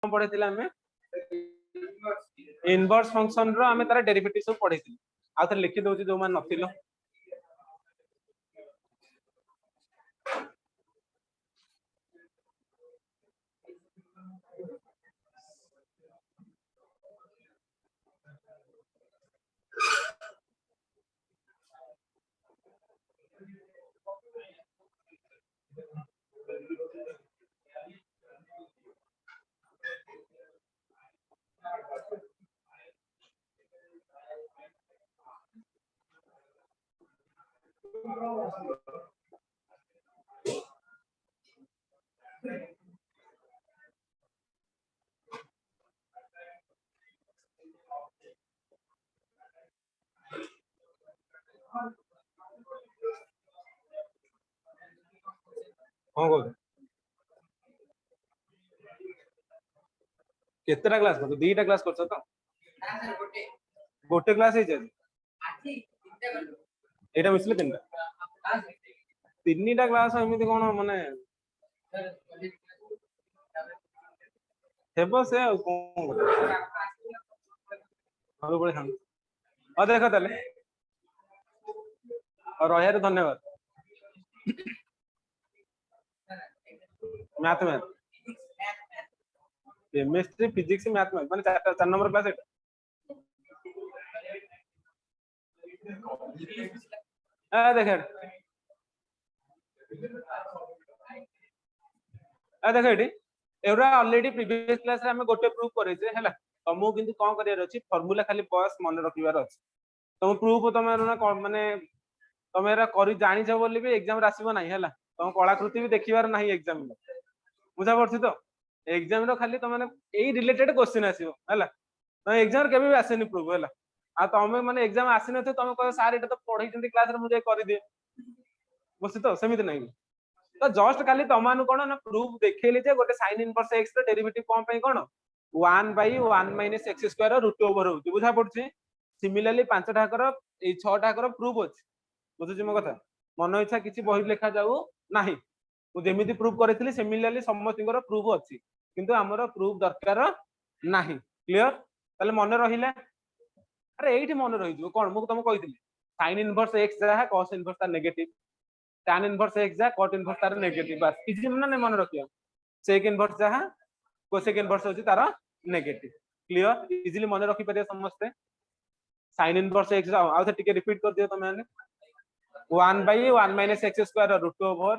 पढ़े आम inverse function रो आम तार डेरिवेटिव सब पढ़े आउ थे लिखि दउची जो मान नथिलो हाँ कह केतेटा क्लास कर दीटा क्लास कर तो गोटे क्लास एटा मिसले तीनटा क्लास एमती कौन माने हेबो से कौन देख ताले रही धन्यवाद math math chemistry physics math math माने 4 नंबर क्लास एटा देख देख ये एवरा ऑलरेडी प्रीवियस क्लास रे हम गोटे प्रूफ करे जे हैला तुमको किंतु कोन करियार अछि फार्मूला खाली बस मन रखिबार अछि तुम प्रूफ तुम माने तुम एरा करी जानि छ बोली भी एग्जाम रासिबो नाही हैला तुम कलाकृति भी देखिबार नाही एग्जाम में बुझा पड़छि तो एग्जाम रो खाली तुम माने एई रिलेटेड क्वेश्चन आसीबो हैला तो एग्जाम केबे भी आसेनी प्रूफ हैला आ तुम माने एग्जाम आसी न तुम कह सर एटा तो पढै जंती क्लास रे मुझे करि दे बुझछि तो समित नाही तो जस्ट खाली तमानु कोन ना प्रूफ देखेली जे गोटे sin इनवर्स x रो डेरिवेटिव कोन पई कोन 1/1 - x² रूट ओवर होती बुझा पड़छि सिमिलरली पांचटा कर ए छटा कर प्रूफ अछि बुझछि मो कथा मन इच्छा किछि बहि लेखा जाऊ नाही मु जेमिति प्रूफ करथिली सिमिलरली समस्तिकर प्रूफ अछि किंतु हमरो प्रूफ दरकार नाही क्लियर ताले मन रहिला अरे एठी मन रहि जो कोन मु तुम कहिथिली sin इनवर्स x जहा cos इनवर्स तार नेगेटिव tan इनवर्स x जा cot इनवर्स तार नेगेटिव बस इजी ना नहीं मन रखियो sec इनवर्स जहा cosec इनवर्स होची तार नेगेटिव क्लियर इजीली मन रखि परिया समस्त sin इनवर्स x आ थे टिके रिपीट कर दियो तमे 1/1 - x² root over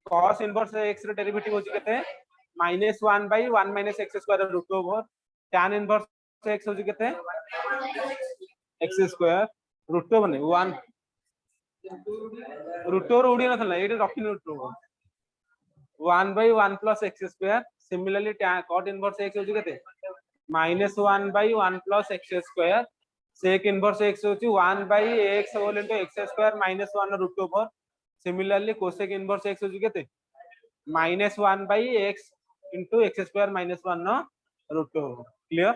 cos inverse x रो डेरिवेटिव होची केते -1/1 - x² root over tan inverse x होची केते x² रूट ओवर नहीं 1 रूट ओवर उडी नथला एठी रखिन root over 1/1 + x² similarly cot inverse x होची केते -1/1 + x² sec इनवर्स x होची 1/x whole into x² - 1 root over similarly cosec inverse x होची केते -1/x into x² - 1 root over clear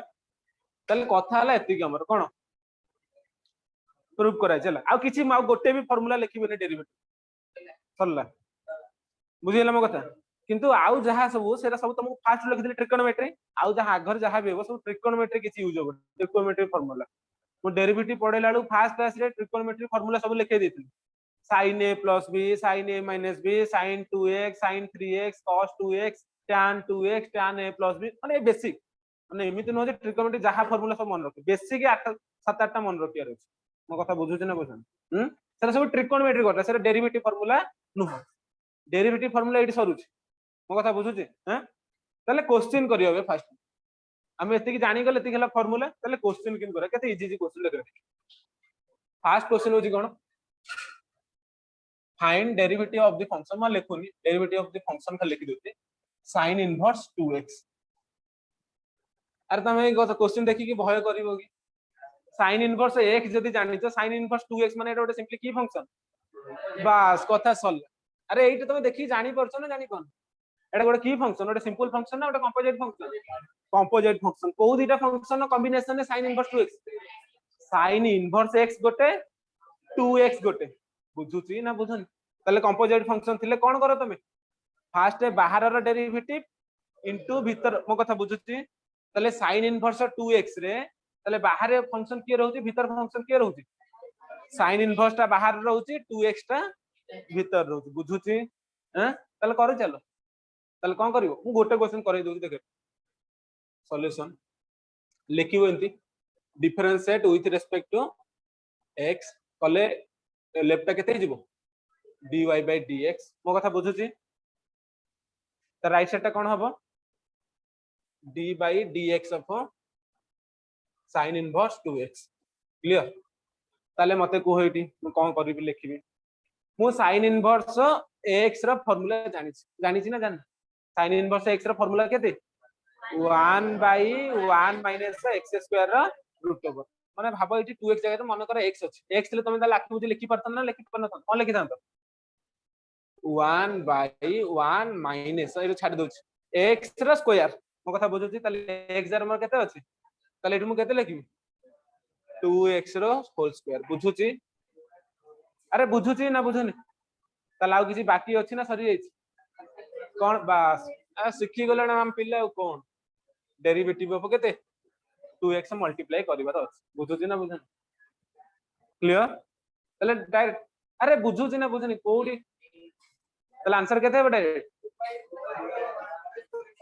तले कथा हला एति हमर कोन प्रूफ करा चला आ किछि मा गोटे भी फार्मूला लिखिबे डेरिवेटिव सरला बुझिला मो कथा किंतु आउ जहा सब सेरा सब तुमको फास्ट लिखिदिले ट्रिकोनोमेट्री आउ जहा आगर जहा भी हो सब ट्रिकोनोमेट्री किछि यूज हो ट्रिकोनोमेट्री फार्मूला मो डेरिवेटिव पढेला लु फास्ट क्लास रे ट्रिकोनोमेट्री फार्मूला सब लिखे देथिल sin a + b sin a - b sin 2x sin 3x cos 2x tan 2x tan a + b माने बेसिक माने एमिति न जे ट्रिकोनोमेट्री जहा फार्मूला सब मन रखे बेसिक 8 7 8 मन रखियार अछि मो कथा बुझुछ ना बुझन सेरा सब ट्रिकोनोमेट्री कथा सेरा डेरिवेटिव फार्मूला नु डेरिवेटिव फार्मूला एठी सरुछ मो कथा बुझुछ हैं तले क्वेश्चन करियो बे फास्ट हम एति की जानि गले एति हला फार्मूला तले क्वेश्चन किन करे केते इजी क्वेश्चन लेकर फास्ट क्वेश्चन होजी कोन find derivative of the function मा लेखुनी डेरिवेटिव ऑफ द फंक्शन का लिखि देते sin इनवर्स 2x अरे तमे क्वेश्चन देखि कि भय करिवो कि sin इनवर्स x जदी जानि तो sin इनवर्स 2x माने एटा गोटे सिंपली की फंक्शन बस कथा सल अरे एइटे तमे देखि जानि परछो ना जानि कोन एटा गोटे की फंक्शन गोटे सिंपल फंक्शन ना गोटे कंपोजिट फंक्शन को दीटा फंक्शन कॉम्बिनेशन में sin inverse 2x sin inverse x गोटे 2x गोटे बुझुची ना बुझन तले कंपोजिट फंक्शन थिले कोन करो तमे फास्ट बाहर रो डेरिवेटिव इंटू भीतर मो कथा बुझुची तले sin इनवर्स 2x रे तले बाहर फंक्शन के रहउची भीतर फंक्शन के रहउची sin इनवर्स टा बाहर रहउची 2x टा भीतर रहउची बुझुची हैं तले करू चलो तले कोन करिवो मु गोटे क्वेश्चन करै दोची देखे सॉल्यूशन लिखिवो एंती differentiate with respect to x कले लेफ्ट केते जिवो dy by dx मो कथा बुझुची त राइट साइड टा कोन हबो d by dx of sin inverse 2x clear ताले मते को हेटी मु कोन करबी लिखिबी मु sin inverse x रा फार्मूला जानिछि ना जान sin inverse x रा फार्मूला केते 1 by 1 minus x square रा रूट ओवर माने भाबो एटी 2x जगह रे मन कर x अछि x ले तमे ता लाखि बुझी लिखि परतन ना लिखि परन कोन लिखि थांतो 1 by 1 minus एरो छाडी दोछि x रा स्क्वायर मो कथा बुझुछि ताले x जार मोर केते अछि ताले एटी मु केते लिखिबी 2x रो होल स्क्वायर बुझुछि अरे बुझुछि ना बुझुनी ताले आउ किछि बाकी अछि ना सरी जाइछि कोन बास आ सिखि गले ना हम पिल्ला कोन डेरिवेटिव ऑफ केते 2x मल्टीप्लाई करिवार अछि बुझुछि ना बुझुनी क्लियर ताले डायरेक्ट अरे बुझुछि ना बुझुनी कोडी ताले आंसर केते बडे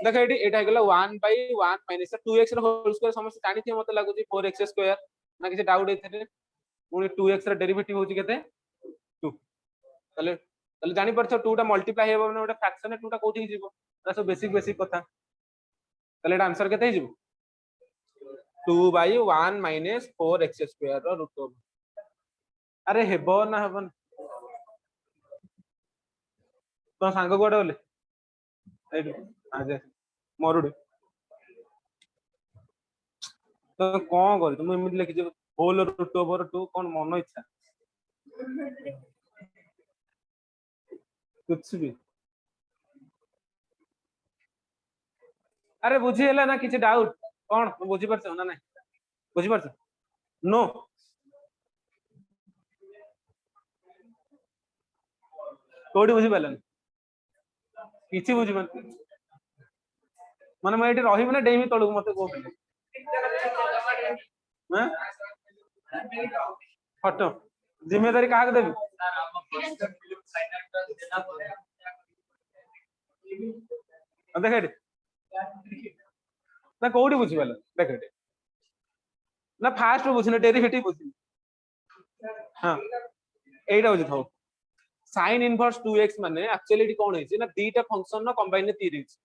देख एटी एटा गेला 1 by 1 minus 2x रो होल स्क्वायर समस्त जानि थि मते लागुछि 4x स्क्वायर ना किछि डाउट एथिरे पुनी 2x रो डेरिवेटिव होछि केते 2 ताले ताले जानि परछो 2 टा मल्टीप्लाई हेबो ना ओटा फ्रैक्शन 2 टा कोठी जिवो ना सब बेसिक कथा ताले एटा आंसर केते जिवो 2 by 1 minus 4x स्क्वायर रो रूट ओवर अरे हेबो ना हेबो तो सांग कोडे बोले एटी आजे मरुडे तो कौन कर तुम एमि लिखि जे होल रूट ओवर 2 कौन मन इच्छा कुछ भी अरे बुझी हैला ना किछि डाउट कौन बुझी परछ ना नहीं बुझी परछ नो कोडी बुझी पालन किछि बुझी मन माने मैं एठी रहिबे ना डेमी तळु मते को हैं हटो जिम्मेदारी काहा के देबी देख एठी ना कोडी बुझी पालन देख एठी ना फास्ट बुझिना डेरिवेटिव बुझी हां एटा बुझी थाओ sin इनवर्स 2x माने एक्चुअली एटी कोन हेछि ना दीटा फंक्शन न कंबाइन ने 3 हेछि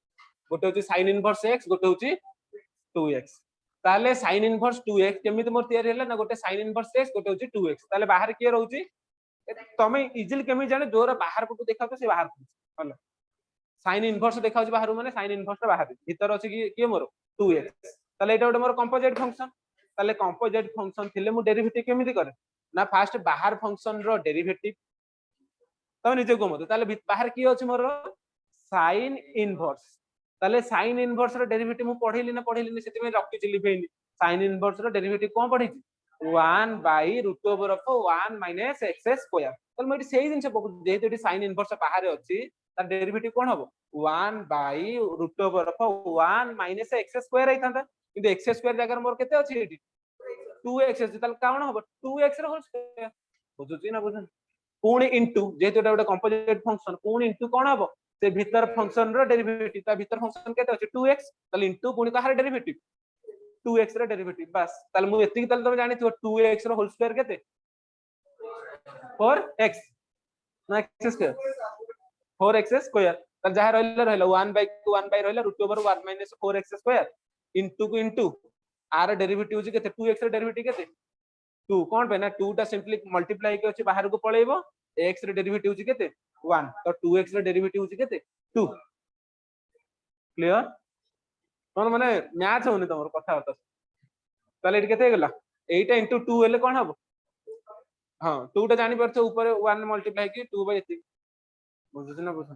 गोटे होछि sin इनवर्स x गोटे होछि 2x ताले sin इनवर्स 2x केमिति मोर तयारी हैला ना गोटे sin इनवर्स x गोटे होछि 2x ताले बाहर के रहउछि तमे इजिली केमि जाने जोरा बाहर पटु देखातो से बाहर हला sin इनवर्स देखाउछि बाहर माने sin इनवर्स बाहर भीतर अछि कि के मोर 2x ताले एटा गोटे मोर कंपोजिट फंक्शन ताले कंपोजिट फंक्शन थिले मु डेरिवेटिव केमिति करे ना फास्ट बाहर फंक्शन रो डेरिवेटिव तमे निजे को मते ताले बाहर की अछि मोर sin इनवर्स ताले sin इनवर्स रो डेरिवेटिव मु पढिली ना सेति में रखि चिली फेनी sin इनवर्स रो डेरिवेटिव कोन पढि 1 by root over of 1 minus x square ताले मति सेही दिन से जेहेतु एटी sin इनवर्स बाहर अछि ता डेरिवेटिव कोन हबो 1 by root over of 1 minus x square आइतांता किंतु x स्क्वायर जगह मोर केते अछि एटी 2x अछि ताले कोन हबो 2x रो होल स्क्वायर बुझुची ना बुझन पुणी इनटू जेहेतु एटा गोटे कंपोजिट फंक्शन पुणी इनटू कोन हबो से भीतर फंक्शन रो डेरिवेटिव ता भीतर फंक्शन केते अछि 2x ताले इनटू पुणी कहार डेरिवेटिव 2x रो डेरिवेटिव बस ताले मु एतिकी ताले तुम जानि थो 2x रो होल स्क्वायर केते 4x ना x स्क्वायर 4x स्क्वायर ताले जहा रहला 1 by 1 by रहला root over 1 minus 4x square into को इनटू आर डेरिवेटिव जे केते 2x रो डेरिवेटिव केते 2 कोन पे ना 2 टा सिंपली मल्टीप्लाई के अछि बाहर को पळेइबो x रे डेरिवेटिव छि केते 1 तो 2x रे डेरिवेटिव छि केते 2 क्लियर कोन माने मैच होनी तमर कथा होता ताले एटी केते गेला 8 into 2 हेले कोन हबो हां 2 टा जानि परछ ऊपर 1 मल्टीप्लाई की 2 बाय 3 बुझुछ ना बुझ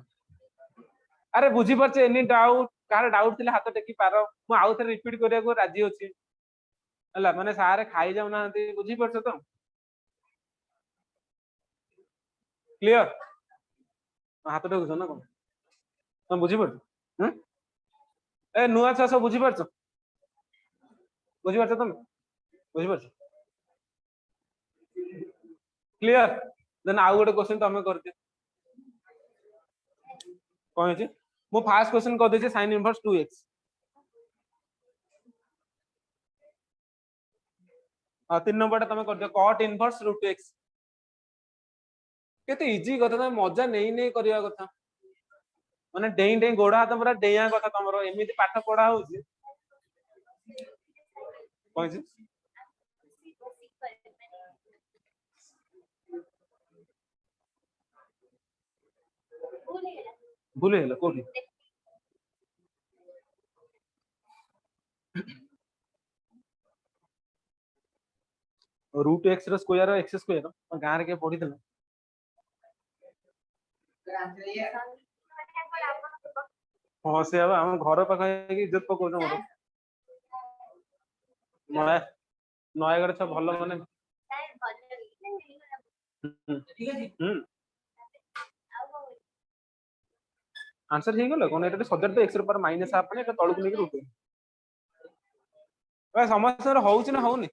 अरे बुझी परछ एनी डाउट कार डाउट थिले हाथ टेकी पारो मु आउ थे रिपीट करिया को राजी अछि हला माने सारे खाई जाउ ना बुझी परछ तो क्लियर हाथ टेकुछ ना कोन तुम बुझी परछ ए नुआ छुआ सब बुझी पारछ तुम बुझी पारछ क्लियर देन आउ गोटे क्वेश्चन तमे करते कौन है मु फास्ट क्वेश्चन कर देछि sin इनवर्स 2x हां 3 नंबर तमे कर दियो cot इनवर्स √x केते इजी कथा तमे मजा नहीं करिया कथा माने डेई डेई गोड़ा हाथ पूरा डेया कथा तमरो एमिति पाठ पढा होउछि कौन है भूल गेला कोठी √x रो स्क्वायर x स्क्वायर गां रे के पढी देला हां से अब हम घर पाखा की इज्जत पको मोर नया नयागढ़ छ भलो माने ठीक है आंसर हे गेलो कोन एटा सब्जेक्ट तो x रो पर माइनस हाफ ने एटा तळु को लेके रुटे ए समस्या रो होउछि ना होउनी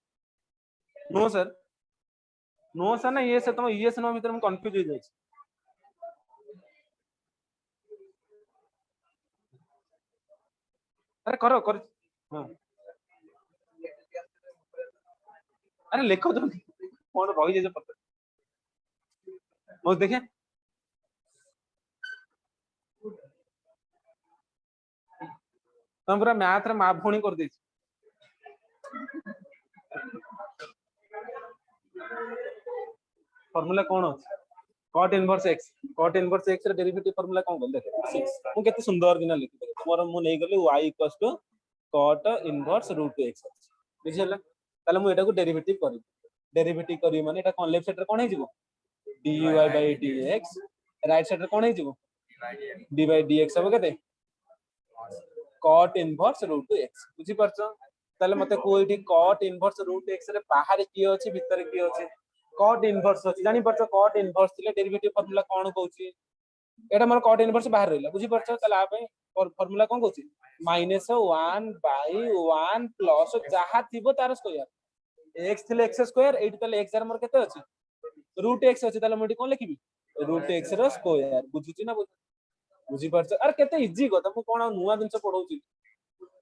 नो सर ना ये सर तुम yes नो भीतर हम कंफ्यूज हो जाय अरे करो कर हां अरे लिखो तो कौन रही जाय पत्र ओ देखे तुम पूरा मैथ रे मा भोणी कर देछि फार्मूला कौन अछि cot इनवर्स x रे डेरिवेटिव फार्मूला कौन बोल देखे मु केते सुंदर किना लिखि देखे तमरो मु नै गले y cot इनवर्स √x बुझिला ताले मु एटा को डेरिवेटिव करी माने एटा कोन लेफ्ट साइड रे कोन हे जिवो dy/dx राइट साइड रे कोन हे जिवो d/dx हो केते cot इनवर्स √x बुझी परछो ताले मते को एठी cot इनवर्स √x रे बाहर की अछि भीतर की अछि cot इनवर्स अछि जानि परछो cot इनवर्स थिले डेरिवेटिव फार्मूला कोन कहउछि एटा मोर cot इनवर्स बाहर रहला बुझी परछो ताले आ पे फार्मूला कोन कहउछि -1/1 प्लस जहा थिबो तार स्क्वायर x थिले x स्क्वायर एठी ताले x मोर केते अछि √x अछि ताले मोटी कोन लिखिबी √x रो स्क्वायर बुझुछि ना बुझी परछो अरे केते इजी गता मु कोन नुवा दिनस पढौछि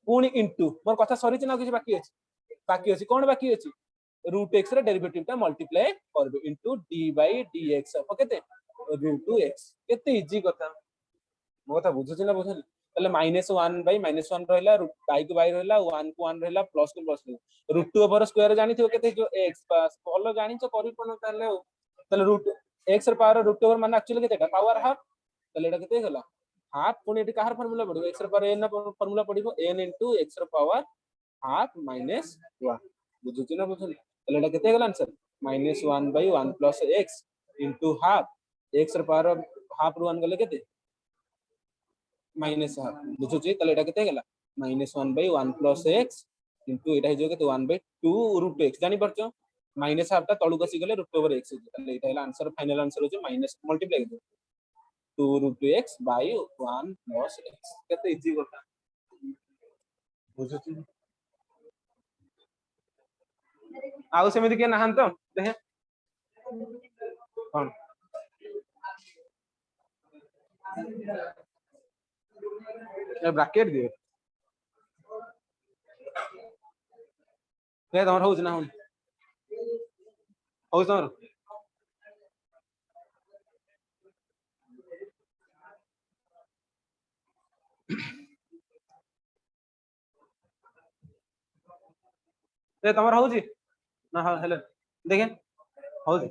पुनी इनटू मोर कथा सरी छि ना किछ बाकी अछि कोन बाकी अछि √x रे डेरिवेटिव ता मल्टीप्लाई करबे इनटू d/dx केते √x केते इजी कथा मो कथा बुझुछि ना बुझुनी तले -1/-1 रहला बाई को बाई रहला 1 को 1 रहला प्लस को प्लस √2 ओवर स्क्वायर जानि थियो केते जो x पास भलो जानि छ करि पन ताले x रे पावर √2 ओवर माने एक्चुअली केतेटा पावर हाफ तले एटा केते गेला हाफ पुनी एटी कहार फार्मूला पडिबो x रे पावर n फार्मूला पडिबो n * x रे पावर हाफ माइनस 1 बुझुछि ना बुझुनी तले एटा केते गेला answer -1/1 plus x into half x रे पावर हाफ रो 1 गले केते माइनस हाफ बुझुछि तले एटा केते गेला -1/1 प्लस x इनटू एटा हे जो केते 1/2 √x जानि परछो माइनस हाफ ता तळु कसी गले √x तले एटा हेला आंसर फाइनल आंसर हो minus multiply 2 √x by 1 plus x केते इजी गोटा बुझुछि आउ सेमिति के नहान तो देखे कोन ए ब्रैकेट दियो के तमर होउछ ना होउछ तमर ए तमर होउछ ना हा हेले देखे होउछ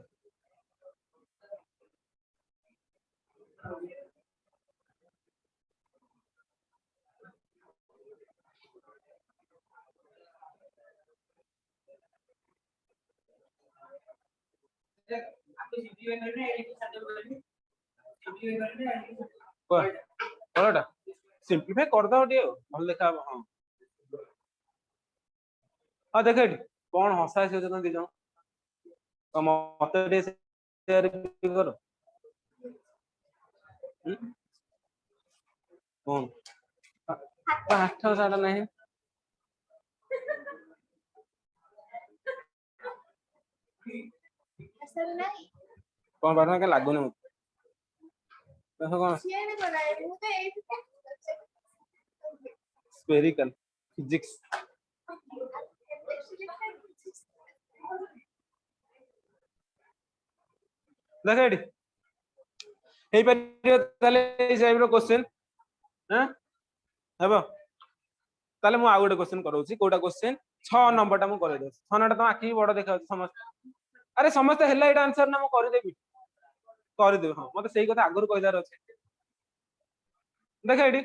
कोनटा सिंपलीफाई कर दो टियो भल देखा हां हां देखे कोन हसा से जन दी जन तो मते दे शेयर करो कोन पाठ सारा नहीं कौन बार के लागुनी मत कौन स्फेरिकल फिजिक्स देख एडी हे परियो ताले ए टाइप रो क्वेश्चन हां हेबो ताले मु आ गोटे क्वेश्चन करौची कोटा क्वेश्चन 6 नंबर टा मु करे दे 6 नंबर तो आखी बड़ देखा समस्त अरे समस्त हेला एटा आंसर ना मु कर देबी हां मते सेही कथा आगुर कहदार अछि देख एडी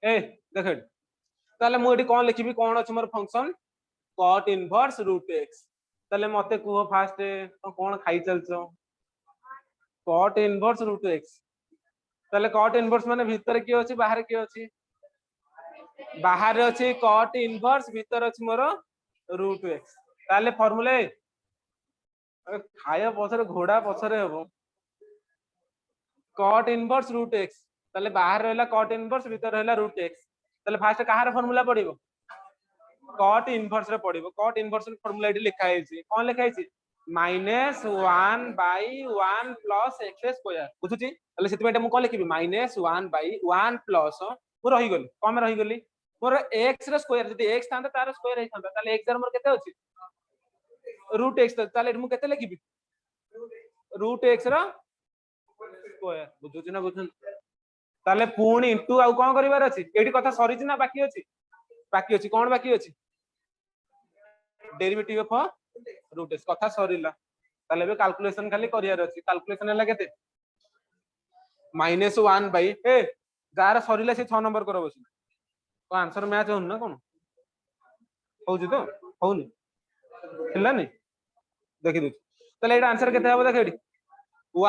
ए देख एडी ताले मु एडी कोन लिखिबी कोन अछि मोर function cot inverse root x ताले मते कुहो फास्ट कोन खाई चलछो cot inverse root x ताले cot inverse माने भीतर की अछि बाहर की अछि बाहर अछि cot inverse भीतर अछि मोर root x ताले फार्मूला खाया पछरे घोड़ा पछरे हबो cot inverse root x ताले बाहर रहला cot inverse भीतर रहला root x ताले फास्ट कहार फार्मूला पडिबो cot inverse रे पडिबो cot inverse रे फार्मूला एठी लिखा हैछि कोन लिखा हैछि -1 by 1 plus x square बुझुची ताले सेति बेटा मु कोन लिखिबी -1 by 1 plus मु रहि गली कोन में रहि गली मोर x रे स्क्वायर जदि x थांता तार स्क्वायर हे थांता ताले x मोर केते अछि रूट x ताले मु केते लिखिबी रूट x रो स्क्वायर बुझुची ना बुझुन ताले पुणी इनटू आ कोन करिवार अछि एठी कथा सरीची ना बाकी अछि कोन बाकी अछि डेरिवेटिव ऑफ रूट x कथा सरीला ताले बे कैलकुलेशन खाली करियार अछि कैलकुलेशन हला केते -1 बाय ए जार सरीला से 6 नंबर करो बसी तो आंसर मैच होन ना कोन होउजी तो होउनी हिला नहीं देखि दे ताले एटा आंसर केते हबो देख एठी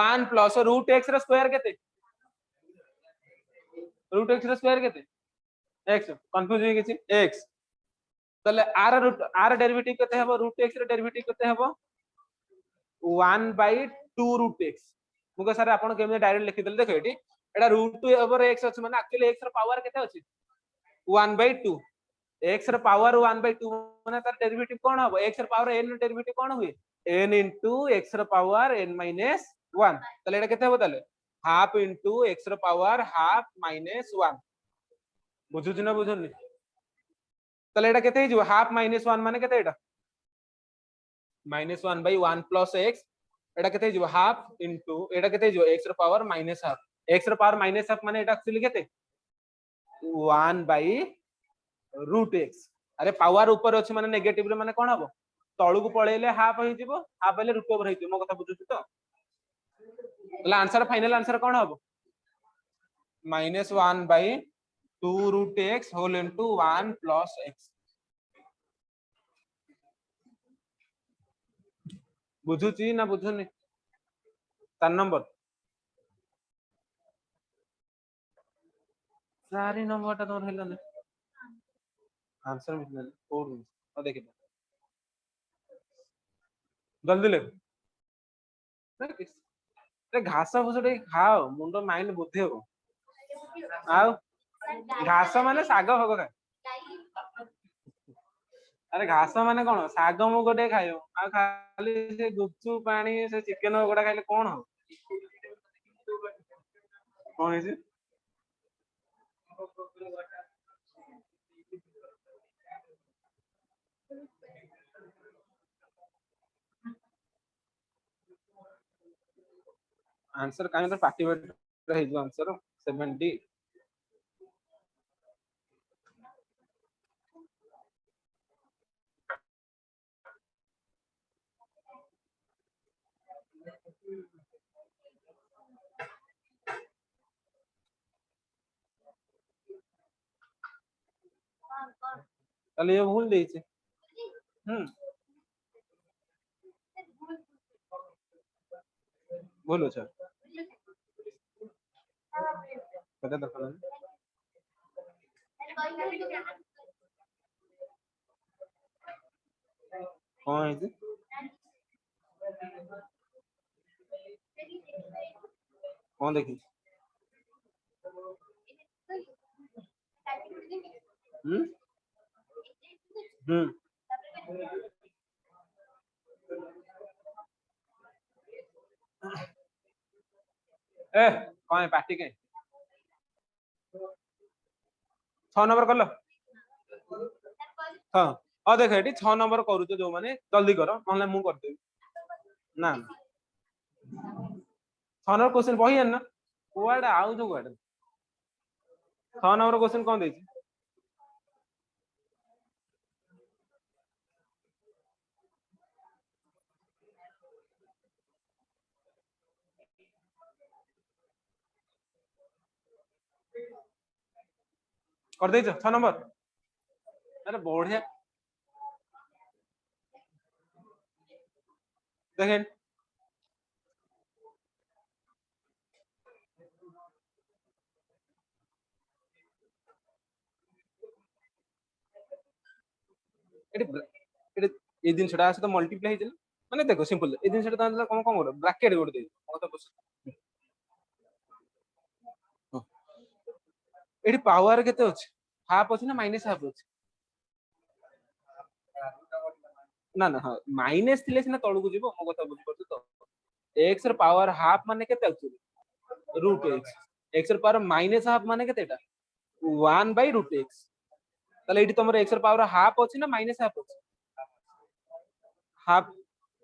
1 प्लस रूट x रो स्क्वायर केते रूट x रो स्क्वायर केते x कंफ्यूज हो गेछि x ताले आर डेरिवेटिव केते हबो रूट x रो डेरिवेटिव केते हबो 1 by 2 रूट x मुके सर आपण केमे डायरेक्ट लिखि देले देखो एठी एटा रूट ओवर x अछि माने एक्चुअली x रो पावर केते अछि 1 by 2 x रो पावर 1 by 2 माने तार डेरिवेटिव कोन हबो x रो पावर n रो डेरिवेटिव कोन हुए n into x रो पावर n minus 1 ताले एटा केते हबो ताले हाफ into x रो पावर हाफ minus 1 बुझुची ना बुझुनी ताले एटा केते हिजो हाफ minus 1 माने केते एटा -1 by 1 plus x एटा केते हिजो हाफ into एटा केते हिजो x रो पावर minus हाफ x रो पावर minus हाफ माने एटा एक्चुअली केते 1 by root x अरे पावर ऊपर अछि माने नेगेटिव रे माने कोन हबो तळु को पळेले हाफ होई जिवो हाफ हेले रूट ओवर होई जिवो मो कथा बुझुछु तो तला आंसर फाइनल आंसर कोन हबो -1 by 2 root x whole into 1 plus x बुझुची ना बुझुनी 4 नंबर 4 नंबर ता तोर हेला ने आंसर मिलल 4 और देखि जल्दी ले रे घास फुस टे खाओ मुंडो माइंड बुद्धि हो आउ घास माने साग भग खा अरे घास माने कोन साग मु गोटे खायो आ खाली से गुपचु पानी से चिकन गोटा खाइले कोन हो कोन है आंसर काहे तो पार्टी वेट है जो आंसर 70 ताले ये भूल देइछे बोलो सर पता देखो कौन है जी कौन देखी हम्म हम्म ए कौन है पार्टी के 6 नंबर कर लो हाँ और देख ये 6 नंबर करूଛ जो माने जल्दी करो नहले मु कर देबी ना 6 नंबर क्वेश्चन बही आन ना कुआडे आउ जो कुआडे 6 नंबर क्वेश्चन कौन देछि कर देछ 6 नंबर अरे बढ़िया देखें एटी एटी ए दिन छडा से तो मल्टीप्लाई हेजल माने देखो सिंपल ए दिन छडा तो कौन कौन करो ब्रैकेट गोड दे मत बस एटी पावर केते अछि हाफ अछि ना माइनस हाफ अछि ना ना हां माइनस थिले सिना तळु को जीवो मो कथा बुझ परछु तो x र पावर हाफ माने केते अछि रूट x x र पावर माइनस हाफ माने केतेटा 1 बाय रूट x ताले एटी तमर x र पावर हाफ अछि ना माइनस हाफ अछि हाफ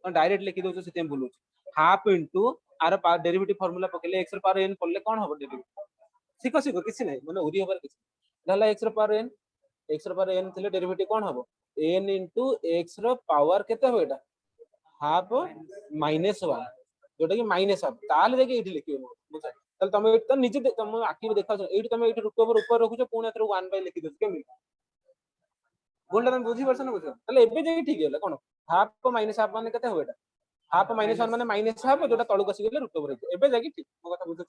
डायरेक्ट लिखि दो से तेम बोलू हाफ इनटू आर पावर डेरिवेटिव फार्मूला पकेले x र पावर n पड़ले कोन होबो डेरिवेटिव सिको सिको किछि नै माने ओरी होबार किछि दाला x र पावर n x ର ପାୱାର n ଥିଲେ ଡେରିଭେଟିଭ କଣ ହବ n into x ର ପାୱାର କେତେ ହବ ଏଟା ହାଫ ମାଇନସ 1 ଯୋଉଟା କି ମାଇନସ ହାଫ ତାହେଲେ ଯାଇକି ଏଇଠି ଲେଖିବ ବୁଝ ତାହେଲେ ତମେ ଏଇଠି ତ ନିଜେ ତମ ଆଖିରେ ଦେଖାଉଛ ଏଇଠି ତମେ ଏଇଠି ରୁଟ ଓଭର ଉପରେ ରଖୁଛ ପୁଣି ଏଥର 1 ବାଇ ଲେଖି ଦଉଛ କେମିତି ଭୁଲଟା ତମେ ବୁଝି ପାରୁଛ ନା ବୁଝ ତାହେଲେ ଏବେ ଯାଇକି ଠିକ ହେଲା କଣ ହାଫ ମାଇନସ ହାଫ ମାନେ କେତେ ହବ ଏଟା ହାଫ ମାଇନସ 1 ମାନେ ମାଇନସ ହାଫ ଯୋଉଟା ତଳକୁ ଆସିଗଲେ ରୁଟ ଓଭର ହେଇଯିବ ଏବେ ଯାଇକି ଠିକ ମୋ କଥା ବୁଝୁଛ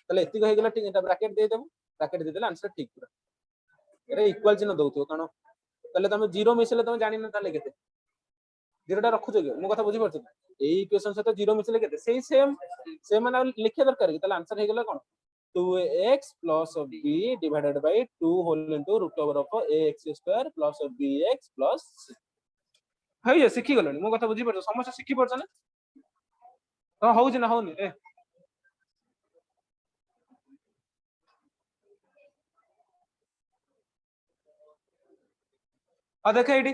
ତାହେଲେ ଏତିକି ହେଇଗଲା ଠିକ ଏଟା ବ୍ରାକେଟ ଦେଇଦେବୁ ବ୍ରାକେଟ ଦେଇଦେଲେ आंसर ଠିକ ପୁରା ଏରେ ଇକ୍ୱାଲ ଚିହ୍ନ ଦଉଥିବ କାରଣ ତାହେଲେ ତମେ ଜିରୋ ମିଶିଲେ ତମେ ଜାଣିନ ତାହେଲେ କେତେ ଜିରୋଟା ରଖୁଛ କି ମୋ କଥା ବୁଝି ପାରୁଛ ଏଇ ଇକ୍ୱେସନ ସହିତ ଜିରୋ ମିଶିଲେ କେତେ ସେଇ ସେମ ମାନେ ଲେଖିବା ଦରକାର କି ତାହେଲେ आंसर ହେଇଗଲା କଣ 2x plus of b divided by 2 whole into root over of ax square plus of bx plus c ହେଇje ଶିଖି ଗଲଣି ମୋ କଥା ବୁଝି ପାରୁଛ ସମସ୍ତେ ଶିଖି ପାରୁଛ ନା ହଁ ହଉଛି ନା ହଉନି ଏ ଆଉ ଦେଖ ଏଇଠି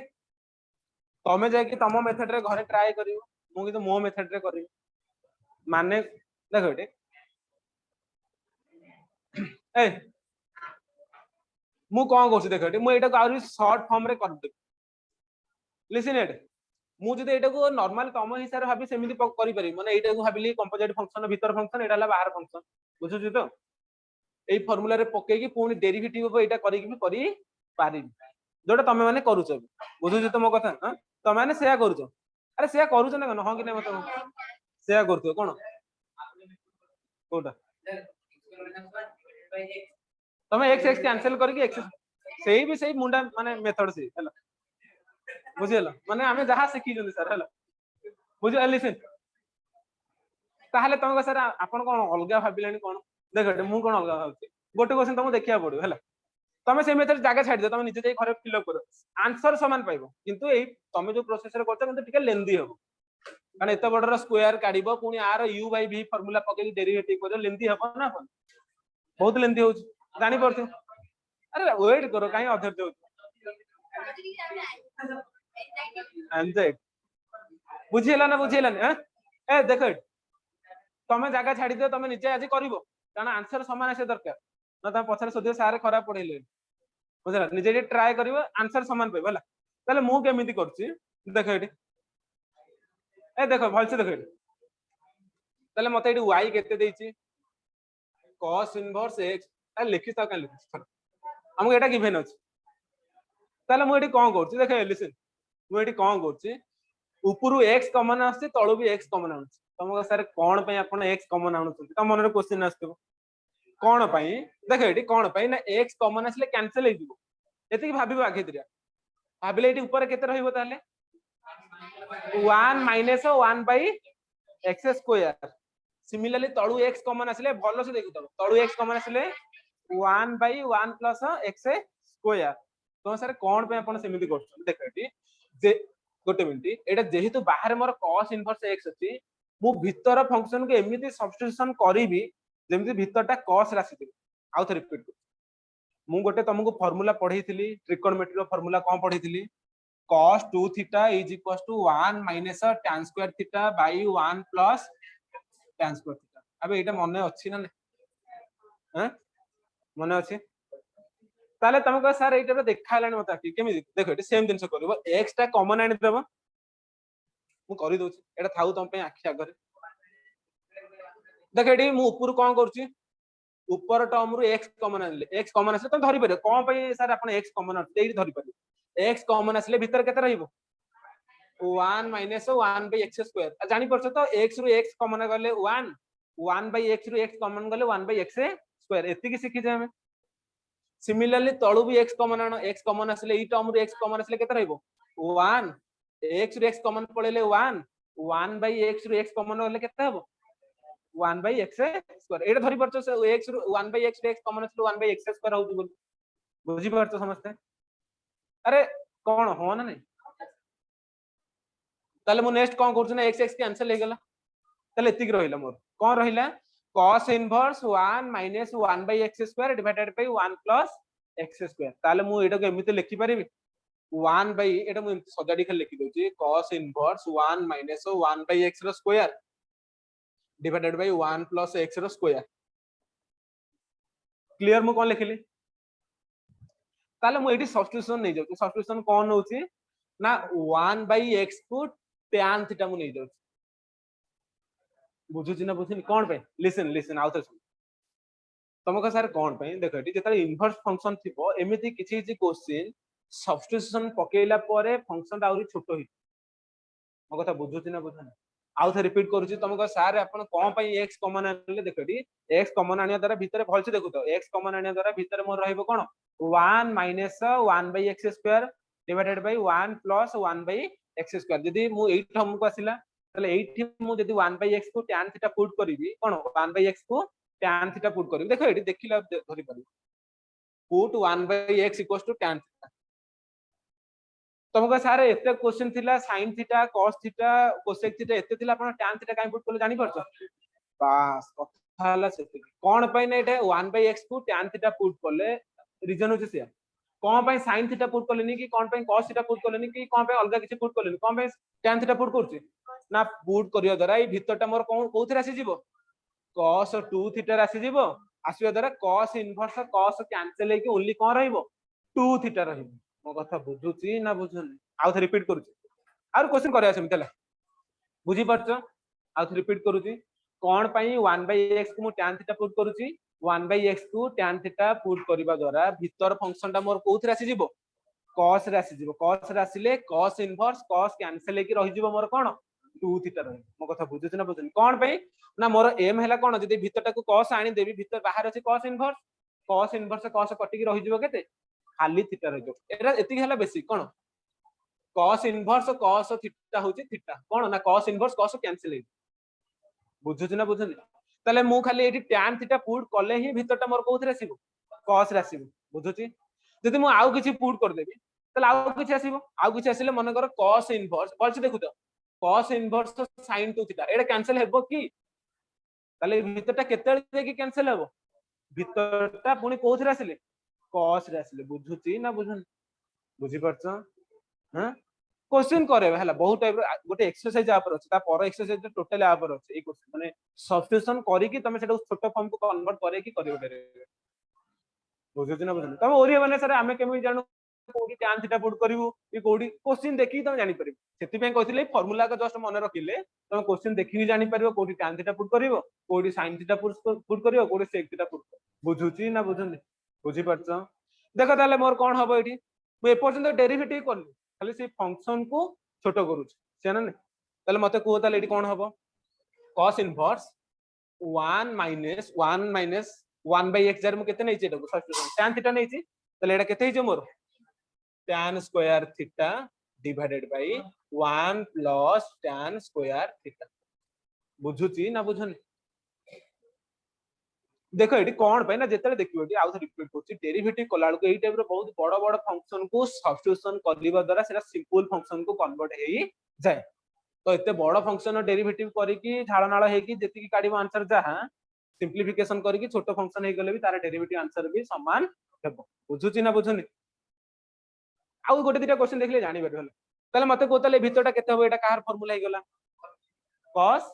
ତମେ ଯାଇକି ତମ ମେଥଡ ରେ ଘରେ ଟ୍ରାଏ କରିବ ମୁଁ କିନ୍ତୁ ମୋ ମେଥଡ ରେ କରିବି ମାନେ ଦେଖ ଏଠି ଏ ମୁଁ କଣ କରୁଛି ଦେଖ ଏଠି ମୁଁ ଏଇଟାକୁ ଆହୁରି ସର୍ଟ ଫର୍ମ ରେ କରିଦେବି लिसन एट ମୁଁ ଯଦି ଏଇଟାକୁ ନର୍ମାଲ ତମ ହିସାବରେ ଭାବି ସେମିତି କରିପାରିବି ମାନେ ଏଇଟାକୁ ଭାବିଲି କମ୍ପୋଜିଟ୍ ଫଂକ୍ସନ ଭିତର ଫଂକ୍ସନ ଏଇଟା ହେଲା ବାହାର ଫଂକ୍ସନ ବୁଝୁଛୁ ତ ଏଇ ଫର୍ମୁଲାରେ ପକେଇକି ପୁଣି ଡେରିଭେଟିଭ ହବ ଏଇଟା କରିକି ବି କରିପାରିବି ଯୋଉଟା ତମେ ମାନେ କରୁଛ ବୁଝୁଛୁ ତ ମୋ କଥା ତମେ ମାନେ ସେୟା କରୁଛ ଆରେ ସେୟା କରୁଛ ନା କଣ ହଁ କି ନାଇଁ ମତେ ସେୟା କରୁଥିବ କଣ କୋଉଟା ତମେ x x କ୍ୟାନସଲ କରିକି x ସେଇ ବି ସେଇ ମୁଣ୍ଡା ମାନେ ମେଥଡ ସେଇ ହେଲା ବୁଝିଗଲ ମାନେ ଆମେ ଯାହା ଶିଖିଛନ୍ତି ସାର୍ ହେଲା ବୁଝିଗଲ ଲିସନ ତାହେଲେ ତମେ ସାର୍ ଆପଣ କଣ ଅଲଗା ଭାବିଲେଣି କଣ ଦେଖ ମୁଁ କଣ ଅଲଗା ଭାବୁଛି ଗୋଟେ କ୍ୱେଶ୍ଚନ ତମକୁ ଦେଖିବାକୁ ପଡିବ ହେଲା ତମେ ସେଇ ମେଥଡ ଜାଗା ଛାଡିଦିଅ ତମେ ନିଜେ ଯାଇ ଘରେ ଫିଲଅପ କର ଆନ୍ସର ସମାନ ପାଇବ କିନ୍ତୁ ଏଇ ତମେ ଯୋଉ ପ୍ରୋସେସରେ କରୁଛ କିନ୍ତୁ ଟିକେ ଲେନ୍ଦି ହବ କାରଣ ଏତେ ବଡର ସ୍କୋୟାର କାଢିବ ପୁଣି ଆର u ବାଇ v ଫର୍ମୁଲା ପକେଇକି ଡେରିଭେଟିଭ କରିବ ଲେନ୍ଦି ହବ ନା ବହୁତ ଲେନ୍ଦି ହଉଛି ଜାଣିପାରୁଥିବ ଆରେ ୱେଟ କର କାହିଁ ଅଧୈର୍ଯ୍ୟ ହଉଛି ବୁଝିହେଲା ନା ବୁଝିହେଲାନି ଏ ଦେଖ ତମେ ଜାଗା ଛାଡିଦିଅ ତମେ ନିଜେ ଆଜି କରିବ କାରଣ ଆନ୍ସର ସମାନ ଆସିବା ଦରକାର ନା ତମେ ପଛରେ ସୋଧିବ ସାର୍ ଖରାପ ପଢେଇଲେ ବୁଝିଲା ନିଜେ ଟିକେ ଟ୍ରାଏ କରିବ ଆନ୍ସର ସମାନ ପାଇବ ହେଲା ତାହେଲେ ମୁଁ କେମିତି କରୁଛି ଦେଖ ଏଠି ଏ ଦେଖ ଭଲସେ ଦେଖ ଏଠି ତାହେଲେ ମତେ ଏଠି y କେତେ ଦେଇଛି cos इनवर्स x ତାହେଲେ ଲେଖି ଥାଉ କାଇଁ ଲେଖୁଛି ଆମକୁ ଏଟା ଗିଭେନ ଅଛି ତାହେଲେ ମୁଁ ଏଠି କଣ କରୁଛି ଦେଖ ଲିସନ ମୁଁ ଏଠି କଣ କରୁଛି ଉପରୁ x କମନ ଆସୁଛି ତଳୁ ବି x କମନ ଆସୁଛି ତମ ସାର୍ କଣ ପାଇଁ ଆପଣ x କମନ ଆଣୁଛନ୍ତି ତମ ମନରେ କ୍ୱେଶ୍ଚିନ୍ ଆସିଥିବ କଣ ପାଇଁ ଦେଖ ଏଠି କଣ ପାଇଁ ନା x କମନ ଆସିଲେ କ୍ୟାନସଲ ହେଇଯିବ ଏତିକି ଭାବିବ ଆଗେ ଦିଟା ଭାବିଲେ ଏଠି ଉପରେ କେତେ ରହିବ ତାହେଲେ 1 minus 1 by x square similarly तळू x कॉमन आसले भलो से देखु तळू x कॉमन आसले 1 by 1 plus x स्क्वायर तो सर कोन पे अपन सेमिति करछन देख एटी जे गोटे मिनिट एटा जेहेतु बाहर मोर cos इनवर्स x अछि मु भीतर फंक्शन को एमिति सब्स्टिट्यूशन करिवि जेमिति भीतरटा cos राशि देबी आउ थ रिपीट मु गोटे तुमको फार्मूला पढैथिली ट्रिकोनोमेट्री रो फार्मूला कोन पढैथिली cos 2 theta is equal to 1 minus tan square theta by 1 plus tan square theta अबे एटा मने अछि ना हैं मने अछि ताले तुमको सर एटा देखा लानी मत आखि केमि देखो एटा सेम जिंस करबो x टा कॉमन आनि देबो मु करि दोछि एटा थाउ तुम पे आखि आगरे देख एटी मु ऊपर कोन करछि ऊपर टर्म रु x कॉमन आनले x कॉमन आसे तो धरि परियो कोन पे सर आपण x कॉमन आते एटी धरि परियो x कॉमन आसले भीतर केते रहइबो 1 माइनस 1 by x स्क्वायर जानि परछ तो x रु x कॉमन गले 1 1 by x रु x कॉमन गले 1 by x स्क्वायर एति की सिखि जे हम सिमिलरली तळु भी x कॉमन आनो x कॉमन आसले ई टर्म रु x कॉमन आसले केते रहइबो 1 x रु x कॉमन पळेले 1 1 by x रु x कॉमन गले केते हबो 1 by x स्क्वायर एटा धरि परछ x रु 1 by x x कॉमन आसले 1 by x स्क्वायर होउ बोल बुझि परछ समझते अरे कोन हो ना नहीं ताले मु नेक्स्ट कोन करछु ना x x कैंसिल हे गेला ताले एतिक रहिला मोर कोन रहिला cos inverse 1 minus 1 by x square divided by 1 plus x square ताले मु एटा को एमिते लिखि परिबि 1 by एटा मु सजाडी खाली लिखि दोछि cos inverse 1 minus 1 by x रो square divided by 1 plus x रो स्क्वायर क्लियर मु कोन लिखिली ताले मु एटी सब्स्टिट्यूशन नै जाउ सब्स्टिट्यूशन कोन होछि ना 1 by x को tan थीटा मु नै जाउ बुझुछि ना बुझिनी कोन पे लिसन आउ त तुमको सर कोन पे देखो एटी जेता इनवर्स फंक्शन थिबो एमिति किछि किछि क्वेश्चन सब्स्टिट्यूशन पकेइला परे फंक्शन आउरी छोटो हि मो कथा बुझुछि ना बुझनी आउ थ रिपीट करूछि तुमको सर आपण कोन पे x कॉमन आनले देखो एटी x कॉमन आनिया द्वारा भीतर भल से देखु तो x कॉमन आनिया द्वारा भीतर मोर रहइबो कोन 1 minus 1 by x square divided by 1 plus 1 by x square जदी मु 8 हमको आसिला तले 8 मु जदी 1 by x को tan थीटा पुट करिवि कोन 1 by x को tan थीटा पुट करिवि देखो एटी देखिला धरि पारि put 1 by x = tan theta तुमको सारे एते क्वेश्चन थिला sin theta cos theta cosec theta एते थिला आपण tan थीटा काई पुट करले जानि परछ बस कथा हला सेति कोन पय नै एटा 1 by x को tan थीटा पुट करले रीजन होचे से कोन पय sin थीटा पुट करलेनी कि कोन पय cos थीटा पुट करलेनी कि कोन पय अलगा किछि पुट करलेनी कोन पय tan थीटा पुट करछि ना पुट करियो द्वारा ई भीतरटा मोर कोथि राशि जीवो cos 2 थीटा राशि जीवो आसियो द्वारा cos इनवर्स cos कैंसिल हेकि ओनली कोन रहइबो 2 थीटा रहइबो मो कथा बुझुछि ना बुझुनी आउ थ रिपीट करूछि आर क्वेश्चन करया सम तला बुझि परछ आउ थ रिपीट करूछि कोन पय 1 by x को मु tan थीटा पुट करूछि 1 by x को tan थीटा पुट करिबा द्वारा भीतर फंक्शन टा मोर कोथि राशि जीवो cos राशि जीवो cos राशिले cos इनवर्स cos कैंसिल हेकि रहि जीवो मोर कोन 2 थीटा रहि मो कथा बुझुछि ना बुझुनी कोन पय ना मोर एम हैला कोन जदी भीतरटा को cos आनी देबी भीतर बाहर अछि cos इनवर्स cos कटिकी रहि जीवो केते खाली थीटा रहि जो एरा एति हैला बेसिक कोन cos इनवर्स cos थीटा होछि थीटा कोन ना cos इनवर्स cos कैंसिल हे बुझुछि ना बुझुनी तले मु खाली एटी tan थीटा पुट कले ही भीतरटा मोर कोथि रासिबो cos रासिबो बुझुछि जदी मु आउ किछि पुट कर देबी तले आउ किछि आसीबो आउ किछि आसीले मन कर cos इनवर्स बल से देखु तो cos इनवर्स sin 2 थीटा एटा कैंसिल हेबो की तले भीतरटा केते कि कैंसिल हेबो भीतरटा पुनी कोथि रासिले cos रासिले बुझुछि ना बुझुनी बुझि परछ हां क्वेश्चन करे हला बहुत टाइप गोटे एक्सरसाइज आ पर अछि ता पर एक्सरसाइज टोटली आ पर अछि ए क्वेश्चन माने सब्स्टिट्यूशन करी कि तमे सेटा छोटो फॉर्म को कन्वर्ट करे कि करियो डरे बुझुछि ना बुझुनी तमे ओरिया माने सर हमें केमि जानु कोडी tan थीटा पुट करिवु कि कोडी क्वेश्चन देखि तमे जानि परिबो सेति पे कहितले फार्मूला का जस्ट मन रखिले तमे क्वेश्चन देखि जानि परिबो कोडी tan थीटा पुट करिवो कोडी sin थीटा पुट करिवो कोडी sec थीटा पुट बुझुछि ना बुझुनी बुझि परछ देखो ताले मोर कोन हबो एठी मु ए पर्यंत डेरिवेटिव करली खाली से फंक्शन को छोटो करूछ से ना ताले मते को ताले एठी कोन हबो cos inverse 1 minus 1 by x jar मु केते नै छै एटा सब्स्टिट्यूशन tan थीटा नै छै ताले एटा केते हिजो मोर tan square theta divided by 1 plus tan square theta बुझुछि ना बुझुनी देख ये कौन पे ना जिते देखिए ये आउ रिपीट कर डेरिवेटिव कला बेलू टाइप बहुत बड़ बड़ फंक्शन को सब्स्टिट्यूशन करने द्वारा से सिंपल फंक्शन को कन्वर्ट हो जाए तो एत बड़ फंक्शन डेरिवेटिव करके झाड़नाड़ होती काढ़ आंसर जहाँ सिंप्लिफिकेशन करके छोट फंक्शन हो गले भी तार डेरिवेटिव आंसर भी समान हेबो बुझुची ना बुझुनी आउ गोटे दुटा क्वेश्चन देखले जानि पारे ताले मते को ताले भितरटा केते हो एटा कार फार्मूला हे गला cos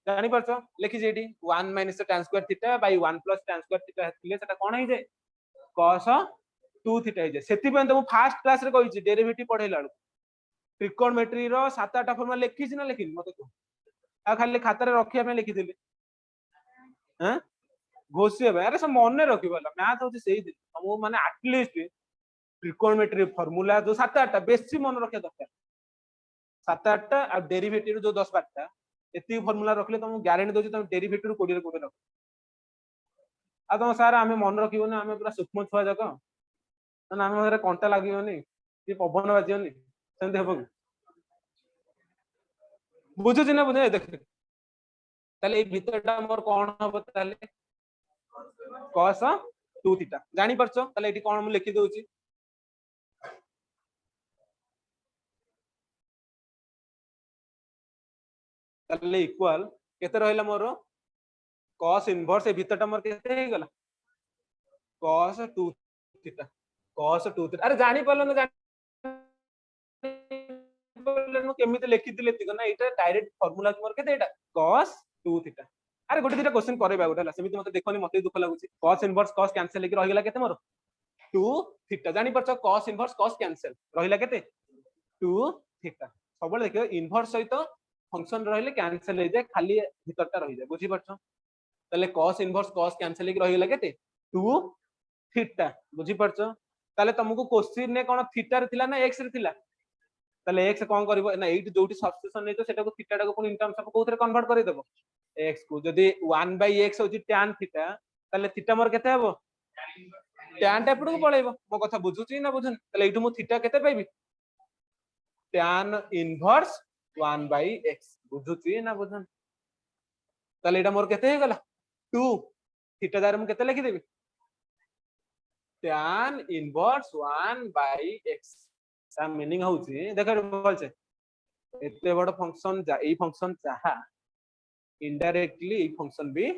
जानि परछो लिखि जेडी 1 - tan square theta by 1 + tan square theta हेतले सेटा कोन हे जे cos 2 थीटा हे जे सेति पे तो फर्स्ट क्लास रे कहिछि डेरिवेटिव पढेला ट्रिकोनोमेट्री रो 7-8 फार्मूला लिखिछि ना लिखिनि मते को आ खाली खाता रे रखिया में लिखि देले हैं घोषिया भाई अरे सब मन रखी मैथ हूँ से तुमको माने एटलिस्ट ट्रिकोनोमेट्री फॉर्मूला जो 7-8 बेसी मन रखा दरकार 7-8 आ डेरिवेटिव जो 10-12 एति फॉर्मूला रखले तुम गारंटी दोछि तुम डेरिवेटिव 20 रे 20 रख आ तुम सार आमे मन रखिबोनी आमे पूरा सूक्ष्म छुआ जक ना आमे घरे कंटा लागियोनी कि पवन बाजियोनी सेंते हेबो बुझुछि ना बुझे देख ताले ए भीतरटा मोर कोन हबो ताले cos 2 थीटा जानि परछो ताले एठी कोन हम लिखि दोछि ताले इक्वल केते रहइला मोर cos इनवर्स ए भीतरटा मोर केते हे गला cos 2 थीटा अरे जानि परलो ना जानि केमिते लिखि दिले तिक ना एटा डायरेक्ट फार्मूला मोर केते एटा cos 2 थीटा अरे गोटे दुटा क्वेश्चन करेबा गोटे हला सेमिति मते देखोनी मते दुख लागुची cos इनवर्स cos कैंसिल लेके रहि गला केते मोर 2 थीटा जानि परछो cos इनवर्स cos कैंसिल रहिला केते 2 थीटा सबले देखियो इनवर्स सहित फंक्शन रहिले कैंसिल हे जाय खाली भीतरटा रहि जाय बुझी परछो तले cos इनवर्स cos कैंसिल लेके रहि गला केते 2 थीटा बुझी परछो ताले तुमको क्वेश्चन ने कोन थीटा रे थिला ना x रे थिला ताले x कोन करबो ना एठी जोटी सब्स्टिट्यूशन नै तो सेटा को थीटा को पुनी इन टर्म्स ऑफ कोथरे कन्वर्ट करि देबो x को जदि 1/x होची tan थीटा ताले थीटा मोर केते हेबो tan टा पडको पळेबो मो कथा बुझुची ना बुझन ताले एठु मो थीटा केते पाइबी tan इनवर्स 1/x बुझुची ना बुझन ताले एटा मोर केते हे गला 2 थीटा दार मो केते लिखि देबी tan इनवर्स 1/x सा मीनिंग होची देखो बोलछे एते बड़ फंक्शन जा एई फंक्शन चाहा इनडायरेक्टली ए फंक्शन भी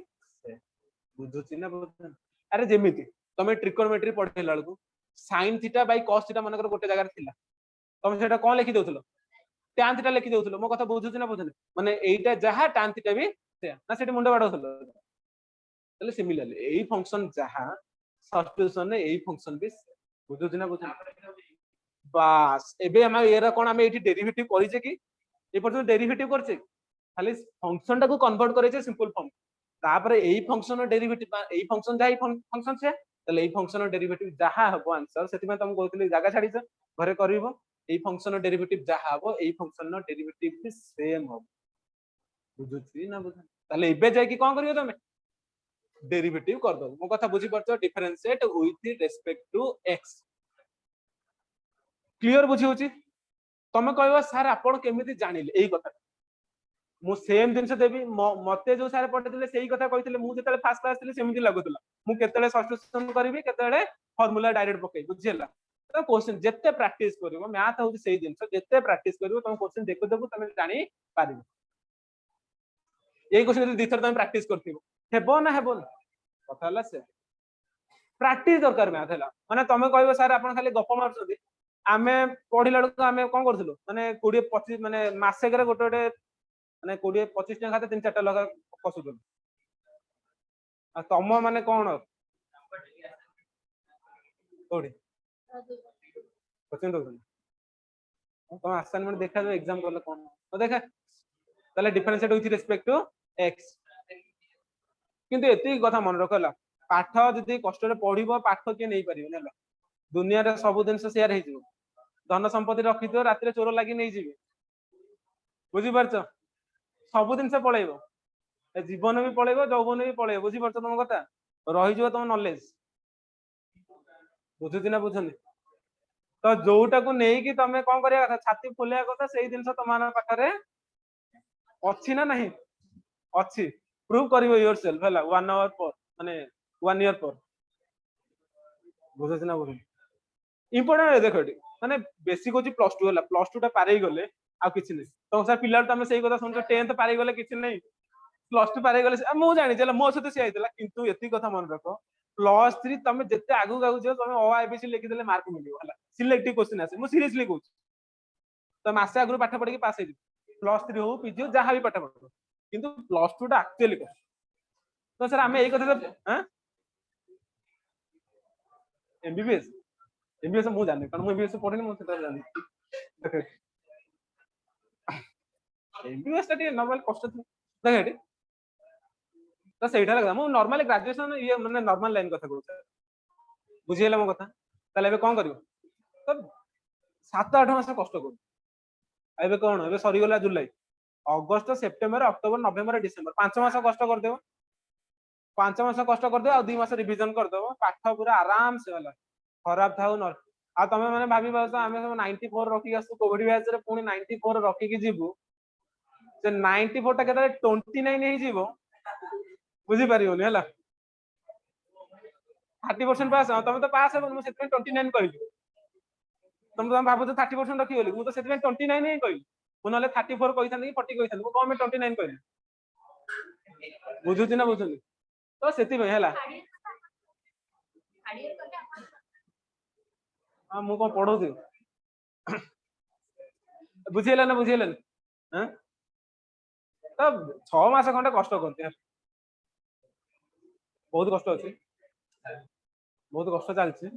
बुझुची ना बुझन अरे जेमिति तमे ट्रिकोनोमेट्री पढेला लकु sin theta by cos theta मनकर गोटे जगह थिला तमे सेटा कोन लिखि देउथलो tan थीटा लिखि देउथलो मो कथा बुझुची ना बुझन माने एइटा जहा tan थीटा भी से ना सेठी मुंडा बाडौथलो तले सिमिलरली एई फंक्शन जहा सब्स्टिट्यूशन ने एई फंक्शन भी बुझुची ना बुझन बास एबे हम एरा कोन हम एठी डेरिवेटिव करिसे कि ए पर्यंत डेरिवेटिव करछे खाली फंक्शन टा को कन्वर्ट करे छे सिंपल फॉर्म तापर एई फंक्शन डेरिवेटिव एई फंक्शन जाई फंक्शन छे तले एई फंक्शन डेरिवेटिव जहा हबो आंसर सेति में तुम कहतली जागा छाडी छ घरे करिवो एई फंक्शन डेरिवेटिव जहा हबो एई फंक्शन डेरिवेटिव भी सेम हबो बुझुची ना बुझन तले एबे जाई कि कोन करियो तमे डेरिवेटिव कर दो मो कथा बुझी परछो differentiate with respect to x clear बुझी होची तमे कहबो सर आपण केमिति जानिले एई कथा मु सेम जिंस देबी मते जो सारे पढितले सेही कथा कहितले मु जेतले फास्ट क्लास थिले सेमिति लागुतला मु केतले सब्स्टिट्यूशन करबी केतले फार्मूला डायरेक्ट पकई बुझिला तो क्वेश्चन जेते प्रैक्टिस करिवो मैथ होची सेही जिंस जेते प्रैक्टिस करिवो तुम क्वेश्चन देखो देखो तुम जानि पारिबो एई क्वेश्चन दी थर तुम प्रैक्टिस करथिबो हेबो ना हेबो कथा हला से प्रैक्टिस दरकार मैथ हला माने तमे कहबो सर आपण खाली गप मारछथि आमे पढिला लको आमे कोन करथिलु माने 20 25 माने मासे करे गोटे गोटे माने 20-25 टका खाते 3-4 लगा कसुदल आ तम माने कोन कोडी क्वेश्चन दो तुम असाइनमेंट देखा जो एग्जाम करले कोन तो देखा तले differentiate with respect to x किंतु एती कथा मन रखला पाठ जदी कष्ट रे पढिबो पाठ के नै परिबो नेला दुनिया रे सब दिन से शेयर हे जिवो धन संपत्ति रखि दियो रात रे चोर लागि नै जिवि बुझी परछ सब दिन से पळेइबो जीवन भी पळेइबो जौवन भी पळेइबो बुझी परछ तुम कथा रहि जिवो तुम नॉलेज बुझुती ना बुझनी तो जोटा को नै कि तमे कोन करिया कथा छाती फुलिया कथा सेही दिन से तमान पाखरे अछि ना नहीं अछि प्रूव करिवो योरसेल्फ हला 1 आवर पर माने 1 ईयर पर बुझछ ना बुझ इम्पोर्टेंट देखो एटी माने बेसिक होची +2 होला +2 टा पारे गले आ किछि नै तो सर पिला त हम सेही କଥା सुनछ 10th पारे गले किछि नै +2 पारे गले मु जानि चला मो सते से आइतला किंतु एती କଥା मन रखो +3 तमे जते आगु आगु जे तमे ओ आईबीसी लिखि देले मार्क मिलियो हला सिलेक्टिव क्वेश्चन आसे मु सीरियसली कहू तो मासे आगु पाठ पढी के पास हे +3 हो पीजी हो जहां भी पाठ पढो किंतु +2 टा एक्चुअली को तो सर हमें एई କଥା हैं एमबीबीएस एमबीबीएस मु जाने कारण मु एमबीबीएस पढिनी मु सेता जानि देखे एमबीबीएस टा नॉर्मल कष्ट देखे तो सेठा लगा मु नॉर्मली ग्रेजुएशन ये माने नॉर्मल लाइन कथा कहू बुझियला मो कथा ताले एबे कोन करियो तो 7-8 मास कष्ट करू एबे कोन एबे सरी गला जुलाई अगस्त सेप्टेम्बर अक्टोबर नवेम्बर डिसेंबर 5 मास कष्ट कर देबो 5 मास कष्ट कर देबो आ 2 मास रिवीजन कर देबो पाठ पूरा आराम से होला खराब थाउ न आ तमे माने भाबी बास आमे सब 94 रखी आसु कोविड बैच रे पुनी 94 रखी के जीवु से 94 टा केतरे 29 हे जीवो बुझी पारियोनी हला 30% पास तमे तो पास हो मु सेते 29 कहली तुम भाबु तो 30% रखी बोली मु तो सेते 29 ही कहली मु नले 34 कहिथान कि 40 कहिथान मु कम 29 कहली बुझुती ना बुझुनी तो सेति में हला हां मु को पढौती बुझियला ना बुझियला हैं तब 6 मास खंडे कष्ट करते बहुत कष्ट अछि बहुत कष्ट चलछि